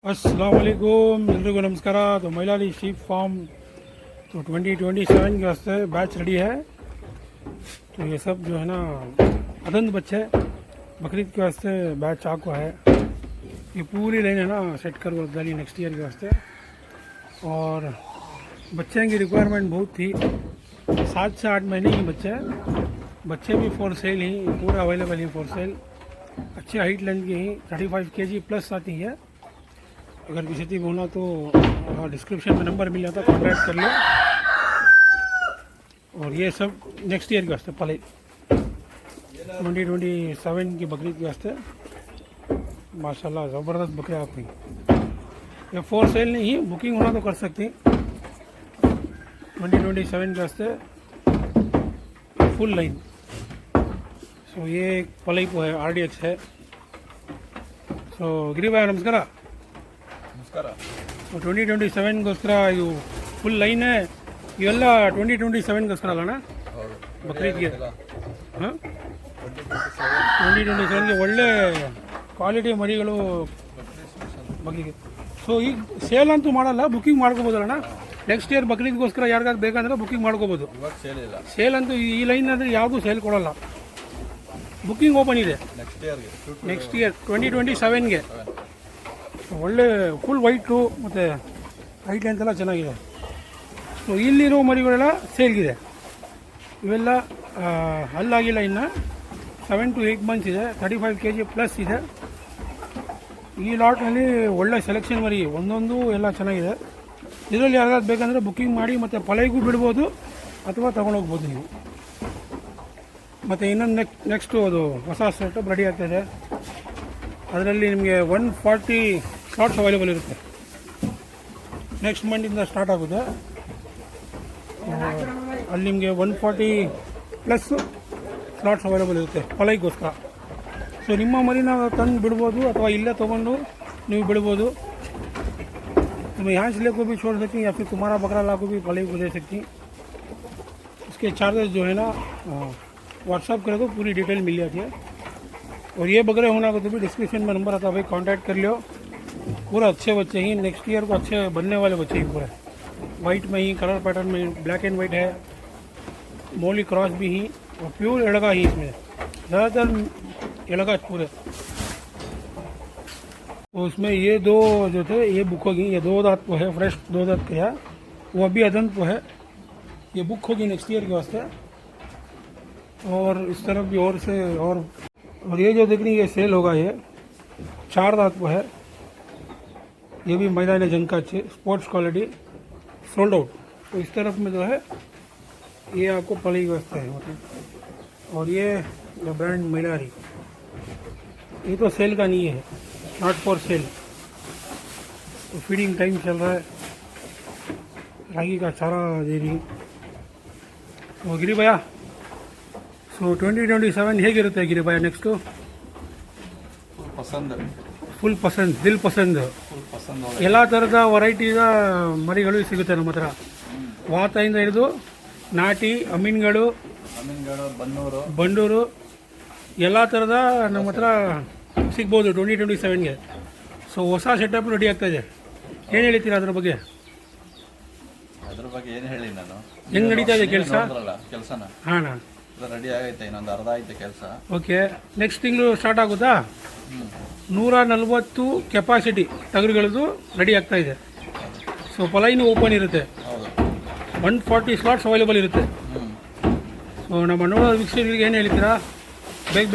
अस्सलाम वालेकुम एल्रिगो नमस्कार। तो मईलाली शीप फार्म तो 2027 के वास्ते बैच रेडी है। तो ये सब जो है ना अदंत बच्चे बकरीद के वास्ते बैच आको है। ये पूरी लाइन है ना सेट कर डाली नेक्स्ट ईयर के वास्ते। और बच्चे की रिक्वायरमेंट बहुत थी, 7 से 8 महीने की बच्चे हैं। बच्चे भी फॉर सेल ही पूरा अवेलेबल है फॉर सेल। अच्छे हाइट लेंथ की ही 35 kg प्लस आती है। अगर किसी को होना तो डिस्क्रिप्शन में नंबर मिल जाता, कॉन्टैक्ट कर लो। और ये सब नेक्स्ट ईयर के वास्ते पले 2027 की बकरीद के वास्ते माशाल्लाह ज़बरदस्त बकरे आपकी। ये फॉर सेल नहीं ही, बुकिंग होना तो कर सकती 2027 के वास्ते फुल लाइन। सो ये पलईपो है, RDX है। सो ಗಿರಿ ಭಾಯ್ ನಮಸ್ಕಾರ। ಸೊ 2027ಗೋಸ್ಕರ ಇದು ಫುಲ್ ಲೈನ್ ಇವೆಲ್ಲ 2027ಗೋಸ್ಕರ ಅಲ್ಲಣ್ಣ ಬಕ್ರೀದ್ಗೆ? ಹಾಂ, 2027ಗೆ ಒಳ್ಳೆ ಕ್ವಾಲಿಟಿ ಮರಿಗಳು ಬಗ್ಗೆಗೆ. ಸೊ ಈಗ ಸೇಲ್ ಅಂತೂ ಮಾಡಲ್ಲ, ಬುಕ್ಕಿಂಗ್ ಮಾಡ್ಕೋಬೋದಲ್ಲಣ್ಣ? ನೆಕ್ಸ್ಟ್ ಇಯರ್ ಬಕ್ರೀದ್ಗೋಸ್ಕರ ಯಾರಿಗಾದ್ರು ಬೇಕಂದ್ರೆ ಬುಕ್ಕಿಂಗ್ ಮಾಡ್ಕೋಬೋದು. ಸೇಲ್ ಅಂತೂ ಈ ಲೈನ್ ಅಂದರೆ ಯಾವುದೂ ಸೇಲ್ ಕೊಡಲ್ಲ, ಬುಕ್ಕಿಂಗ್ ಓಪನ್ ಇದೆ ನೆಕ್ಸ್ಟ್ ಇಯರ್ 2027ಗೆ. ಒಳ್ಳೆ ಫುಲ್ ವೈಟು ಮತ್ತು ಹೈಟ್ ಅಂತೆಲ್ಲ ಚೆನ್ನಾಗಿದೆ. ಸೊ ಇಲ್ಲಿರೋ ಮರಿಗಳೆಲ್ಲ ಸೇಲ್ಗಿದೆ. ಇವೆಲ್ಲ ಅಲ್ಲಾಗಿಲ್ಲ, ಇನ್ನು 7 to 8 ಮಂತ್ಸ್ ಇದೆ, 35 kg ಪ್ಲಸ್ ಇದೆ. ಈ ಲಾಟ್ನಲ್ಲಿ ಒಳ್ಳೆ ಸೆಲೆಕ್ಷನ್ ಮರಿ, ಒಂದೊಂದು ಎಲ್ಲ ಚೆನ್ನಾಗಿದೆ. ಇದರಲ್ಲಿ ಯಾರಾದ್ರು ಬೇಕಂದರೆ ಬುಕ್ಕಿಂಗ್ ಮಾಡಿ ಮತ್ತು ಪಲೈಗೂ ಬಿಡ್ಬೋದು ಅಥವಾ ತೊಗೊಂಡೋಗ್ಬೋದು ನೀವು. ಮತ್ತು ಇನ್ನೊಂದು ನೆಕ್ಸ್ಟು ಅದು ಹೊಸ ಸೆಟಪ್ ರೆಡಿ ಆಗ್ತಾಯಿದೆ. ಅದರಲ್ಲಿ ನಿಮಗೆ 140 ಸ್ಲಾಟ್ಸ್ ಅವೈಲೇಬಲ್ ಇರುತ್ತೆ. ನೆಕ್ಸ್ಟ್ ಮಂತಿಂದ ಸ್ಟಾರ್ಟ್ ಆಗುತ್ತೆ. ಅಲ್ಲಿ ನಿಮಗೆ 140 ಪ್ಲಸ್ ಸ್ಲಾಟ್ಸ್ ಅವೈಲೇಬಲ್ ಇರುತ್ತೆ ಪಲೈಗೋಸ್ಕರ. ಸೊ ನಿಮ್ಮ ಮರಿನ ತಂದು ಬಿಡ್ಬೋದು ಅಥವಾ ಇಲ್ಲೇ ತೊಗೊಂಡು ನೀವು बिड़बोद। तुम्हें यहाँ से लेकर भी छोड़ सकती या फिर तुम्हारा बकरा ला को भी पलई को दे सकती। इसके चार्जेस जो है ना व्हाट्सअप करे तो पूरी डिटेल मिल जाती है। और ये बकरे होना को तो भी डिस्क्रिप्शन में नंबर आता है, भाई कांटेक्ट कर लियो। पूरा अच्छे बच्चे ही, नेक्स्ट ईयर को अच्छे बनने वाले बच्चे ही पूरे वाइट में ही, कलर पैटर्न में ब्लैक एंड वाइट है, मोली क्रॉस भी ही और प्योर एड़गा ही। इसमें ज़्यादातर एड़गा पूरे। तो उसमें ये दो जो थे ये बुक होगी, ये 2 दांत को है, फ्रेश 2 दांत का है, वो अभी अदंत को है। ये बुक होगी नेक्स्ट ईयर के वास्ते। और इस तरफ भी और से और ये जो देख रही है ये सेल होगा। ये 4 दांत को है, ये भी मैदान जंग का अच्छे स्पोर्ट्स क्वालिटी सोल्ड आउट। तो इस तरफ में जो है ये आपको पलई व्यवस्था है मतलब। और ये ब्रांड मैलारी, ये तो सेल का नहीं है, नॉट फॉर सेल। तो फीडिंग टाइम चल रहा है, रागी का चारा दे रही। तो गिरी भैया, ಸೊ 2027 ಹೇಗಿರುತ್ತೆ ಗಿರಿ ಭಯ? ನೆಕ್ಸ್ಟು ಫುಲ್ ಪಸಂದ್, ದಿಲ್ ಪಸಂದ್, ಎಲ್ಲ ಥರದ ವೆರೈಟಿದ ಮರಿಗಳು ಸಿಗುತ್ತೆ ನಮ್ಮ ಹತ್ರ. ವಾತದಿಂದ ಹಿಡಿದು ನಾಟಿ, ಅಮೀನ್ಗಳು, ಬಂಡೂರು ಎಲ್ಲ ಥರದ ನಮ್ಮ ಹತ್ರ ಸಿಗ್ಬೋದು 2027ಗೆ. ಸೊ ಹೊಸ ಸೆಟಪ್ ರೆಡಿ ಆಗ್ತಾ ಇದೆ. ಏನು ಹೇಳ್ತೀರಾ ಅದ್ರ ಬಗ್ಗೆ? ಏನು ಹೇಳಿ ನಾನು, ಹೆಂಗೆ ನಡೀತಾ ಇದೆ ಕೆಲಸ? ಹಾಂ, ರೆಡಿ ಆಗೈತೆ, ಇನ್ನೊಂದು ಅರ್ಧ ಐತೆ ಕೆಲಸ. ಓಕೆ, ನೆಕ್ಸ್ಟ್ ತಿಂಗಳು ಸ್ಟಾರ್ಟ್ ಆಗುತ್ತಾ? 140 ಕೆಪಾಸಿಟಿ ಟಗರುಗಳದ್ದು ರೆಡಿ ಆಗ್ತಾ ಇದೆ. ಸೊ ಪಲೈನು ಓಪನ್ ಇರುತ್ತೆ, 140 ಸ್ಲಾಟ್ಸ್ ಅವೈಲೇಬಲ್ ಇರುತ್ತೆ. ಸೊ ನಮ್ಮ ನೋಡೋ ವೀಕ್ಷಕರಿಗೆ ಏನು ಹೇಳ್ತೀರಾ? ಬೇಗ